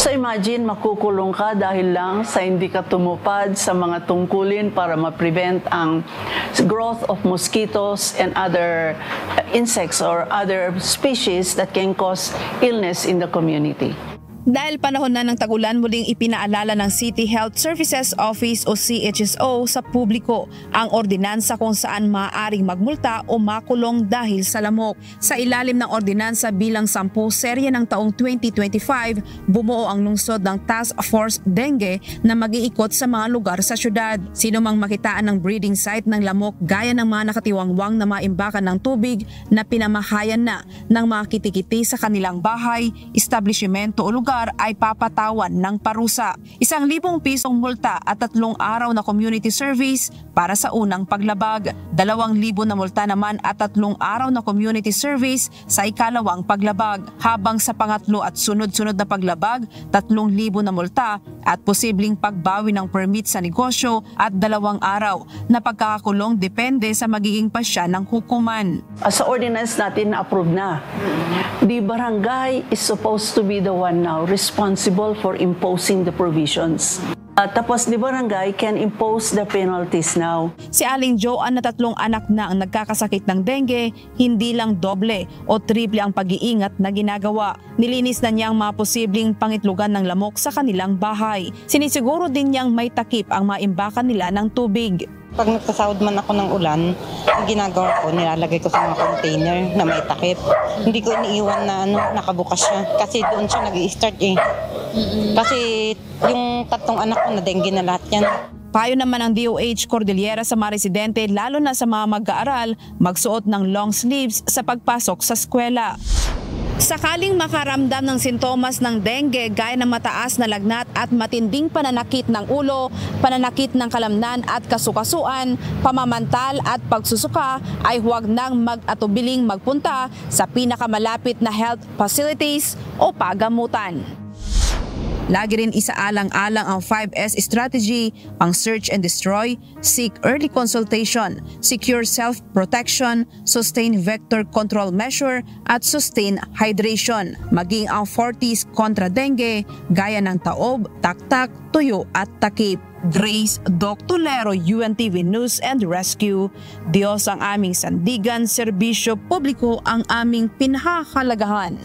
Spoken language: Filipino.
So imagine, makukulong ka dahil lang sa hindi ka tumupad sa mga tungkulin para ma-prevent ang growth of mosquitoes and other insects or other species that can cause illness in the community. Dahil panahon na ng tag-ulan, muling ipinaalala ng City Health Services Office o CHSO sa publiko ang ordinansa kung saan maaaring magmulta o makulong dahil sa lamok. Sa ilalim ng ordinansa bilang 10 serye ng taong 2025, bumuo ang lungsod ng Task Force Dengue na mag-iikot sa mga lugar sa syudad. Sino mang makitaan ng breeding site ng lamok gaya ng mga nakatiwangwang na maimbakan ng tubig na pinamahayan na ng mga kitikiti sa kanilang bahay, establishmento o lugar ay papatawan ng parusa. 1,000 pisong multa at 3 araw na community service para sa unang paglabag. 2,000 na multa naman at 3 araw na community service sa ikalawang paglabag. Habang sa pangatlo at sunod-sunod na paglabag, 3,000 na multa at posibleng pagbawi ng permit sa negosyo at 2 araw na pagkakakulong depende sa magiging pasya ng hukuman. Sa ordinance natin na-approve na. The barangay is supposed to be the one now responsible for imposing the provisions. Tapos the barangay can impose the penalties now. Si Aling Joanne na 3 anak na ang nagkakasakit ng dengue, hindi lang doble o triple ang pag-iingat na ginagawa. Nilinis na niyang mga posibleng pangitlugan ng lamok sa kanilang bahay. Sinisiguro din niyang may takip ang maimbakan nila ng tubig. Pag nagpasahod man ako ng ulan, ang ginagawa ko, nilalagay ko sa mga container na may takip. Hindi ko iniiwan na nakabukas siya kasi doon siya nag-i-start eh. Kasi yung 3 anak ko na dengue na lahat yan. Payo naman ng DOH Cordillera sa mga residente lalo na sa mga mag-aaral, magsuot ng long sleeves sa pagpasok sa eskwela. Sakaling makaramdam ng sintomas ng dengue gaya ng mataas na lagnat at matinding pananakit ng ulo, pananakit ng kalamnan at kasukasuan, pamamantal at pagsusuka ay huwag nang mag-atubiling magpunta sa pinakamalapit na health facilities o pagamutan. Lagi rin isaalang-alang ang 5S strategy, ang search and destroy, seek early consultation, secure self-protection, sustain vector control measure at sustain hydration. Maging ang 40s kontra dengue, gaya ng taob, taktak, tuyo at takip. Grace Doctolero, UNTV News and Rescue. Diyos ang aming sandigan, serbisyo publiko ang aming pinahahalagahan.